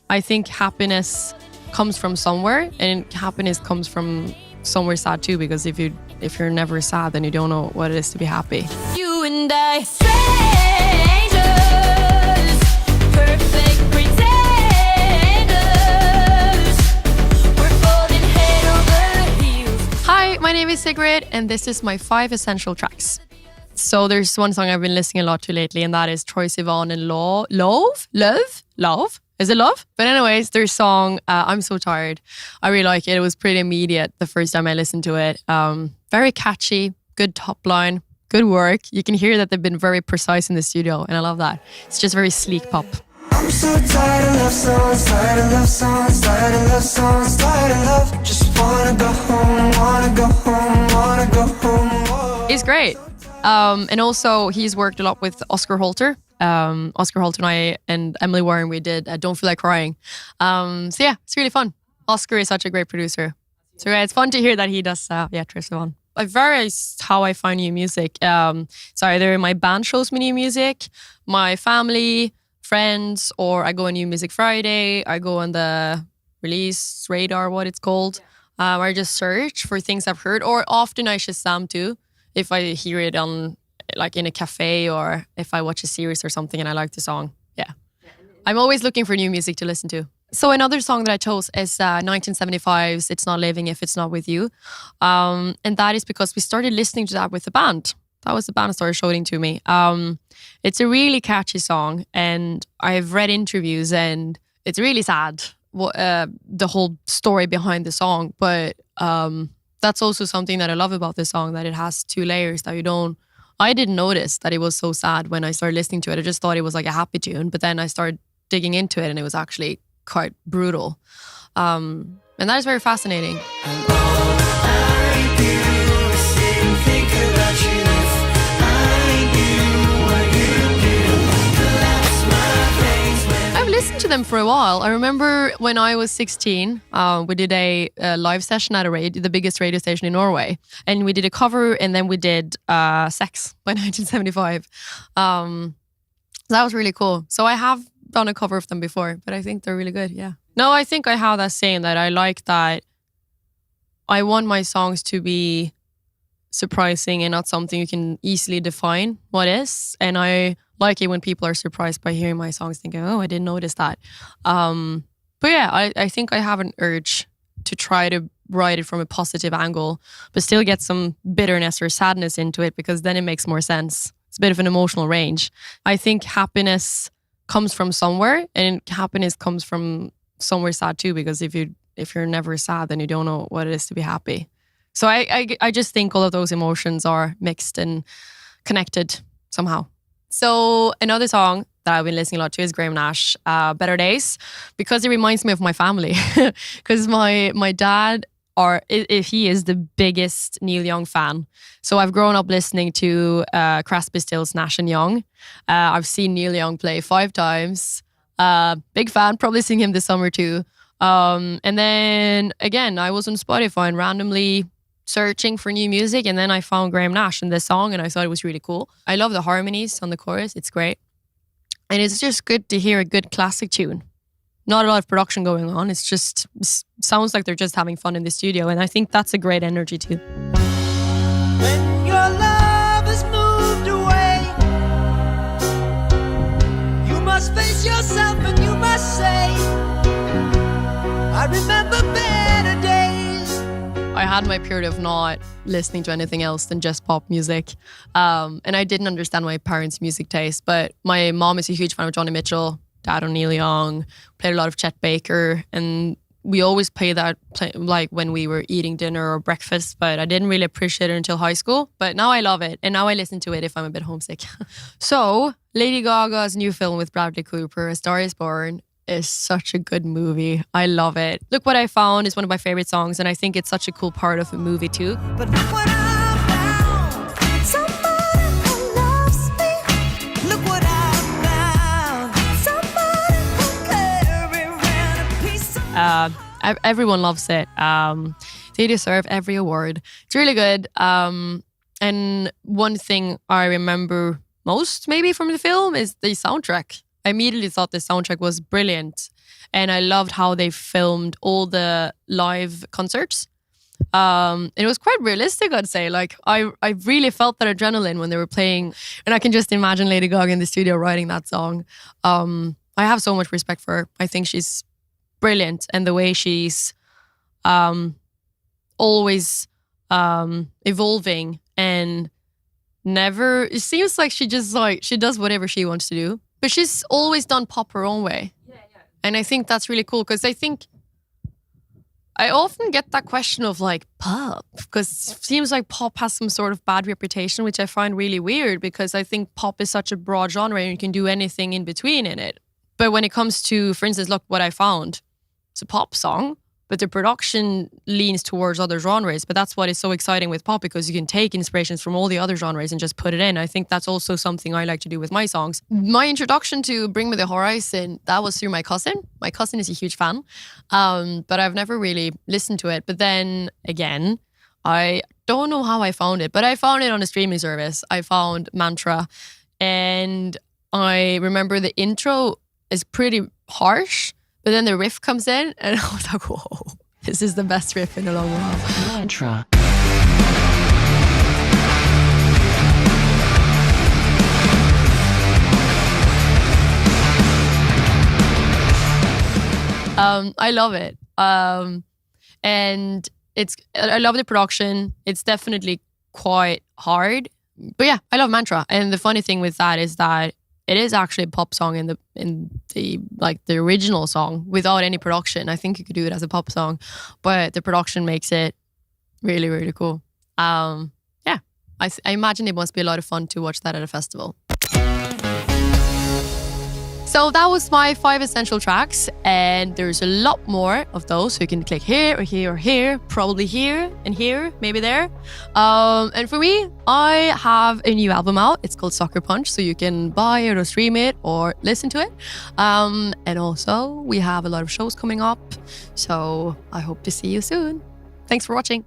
I think happiness comes from somewhere, and happiness comes from somewhere sad too, because if you're never sad, then you don't know what it is to be happy. You and I, strangers, perfect pretenders. We're falling head over heels. Hi, my name is Sigrid, and this is my 5 essential tracks. So there's one song I've been listening a lot to lately, and that is Troye, Sivan and Lauv. Is it Lauv? But anyways, their song, I'm So Tired. I really like it. It was pretty immediate the first time I listened to it. Very catchy, good top line, good work. You can hear that they've been very precise in the studio, and I love that. It's just very sleek pop. I'm so tired of love songs, tired of love songs, tired of love songs, tired of love. Just wanna go home, wanna go home, wanna go home. Whoa. He's great. And also, he's worked a lot with Oscar Holter. Oscar Holter and I and Emily Warren, we did Don't Feel Like Crying. So yeah, it's really fun. Oscar is such a great producer. So yeah, it's fun to hear that he does, Troye Sivan. It varies how I find new music. So either my band shows me new music, my family, friends, or I go on New Music Friday, I go on the release radar, what it's called, where I just search for things I've heard, or often I Shazam too, if I hear it on like in a cafe or if I watch a series or something and I like the song. Yeah. I'm always looking for new music to listen to. So another song that I chose is 1975's It's Not Living If It's Not With You. And that is because we started listening to that with the band. That was the band that started showing to me. It's a really catchy song, and I've read interviews and it's really sad, the whole story behind the song. But that's also something that I love about this song, that it has 2 layers that I didn't notice that it was so sad when I started listening to it. I just thought it was like a happy tune, but then I started digging into it and it was actually quite brutal. And that is very fascinating. I've listened to them for a while. I remember when I was 16, we did a live session at the biggest radio station in Norway. And we did a cover, and then we did Sex by 1975. That was really cool. So I have done a cover of them before, but I think they're really good, yeah. No, I think I have that saying that I like that I want my songs to be surprising and not something you can easily define what is. And I like it when people are surprised by hearing my songs, thinking, oh, I didn't notice that. But yeah, I think I have an urge to try to write it from a positive angle, but still get some bitterness or sadness into it, because then it makes more sense. It's a bit of an emotional range. I think happiness comes from somewhere, and happiness comes from somewhere sad too, because if you're never sad, then you don't know what it is to be happy. So I just think all of those emotions are mixed and connected somehow. So another song that I've been listening a lot to is Graham Nash, Better Days, because it reminds me of my family. Because my dad, he is the biggest Neil Young fan. So I've grown up listening to Crosby, Stills, Nash and Young. I've seen Neil Young play 5 times. Big fan, probably seeing him this summer too. And then again, I was on Spotify and randomly searching for new music, and then I found Graham Nash in this song, and I thought it was really cool. I love the harmonies on the chorus. It's great. And it's just good to hear a good classic tune. Not a lot of production going on. It sounds like they're just having fun in the studio, and I think that's a great energy too. When your love has moved away, you must face yourself and you must say, I remember better days. I had my period of not listening to anything else than just pop music. And I didn't understand my parents' music taste, but my mom is a huge fan of Johnny Mitchell, dad on Neil Young, played a lot of Chet Baker, and we always play that like when we were eating dinner or breakfast, but I didn't really appreciate it until high school. But now I love it, and now I listen to it if I'm a bit homesick. So Lady Gaga's new film with Bradley Cooper, A Star Is Born, is such a good movie. I love it. Look What I Found is one of my favorite songs, and I think it's such a cool part of a movie too. But look what I found, somebody who loves me. Look what I found, somebody who carry around a piece of Everyone loves it. They deserve every award. It's really good. And one thing I remember most maybe from the film is the soundtrack. I immediately thought the soundtrack was brilliant. And I loved how they filmed all the live concerts. It was quite realistic, I'd say. Like I really felt that adrenaline when they were playing, and I can just imagine Lady Gaga in the studio writing that song. I have so much respect for her. I think she's brilliant, and the way she's always evolving and never. It seems like she just like she does whatever she wants to do, but she's always done pop her own way. And I think that's really cool because I think I often get that question of like pop because it seems like pop has some sort of bad reputation, which I find really weird because I think pop is such a broad genre and you can do anything in between in it. But when it comes to, for instance, look what I found. It's a pop song, but the production leans towards other genres. But that's what is so exciting with pop because you can take inspirations from all the other genres and just put it in. I think that's also something I like to do with my songs. My introduction to Bring Me the Horizon, that was through my cousin. My cousin is a huge fan, but I've never really listened to it. But then again, I don't know how I found it, but I found it on a streaming service. I found Mantra, and I remember the intro is pretty harsh, but then the riff comes in and I was like, whoa, this is the best riff in a long while. Mantra. I love it. And I love the production. It's definitely quite hard. But yeah, I love Mantra. And the funny thing with that is that it is actually a pop song in the like the original song without any production. I think you could do it as a pop song, but the production makes it really, really cool. Yeah, I imagine it must be a lot of fun to watch that at a festival. So that was my 5 essential tracks, and there's a lot more of those. So you can click here or here or here, probably here and here, maybe there. And for me, I have a new album out. It's called Sucker Punch, so you can buy it or stream it or listen to it. And also, we have a lot of shows coming up, so I hope to see you soon. Thanks for watching.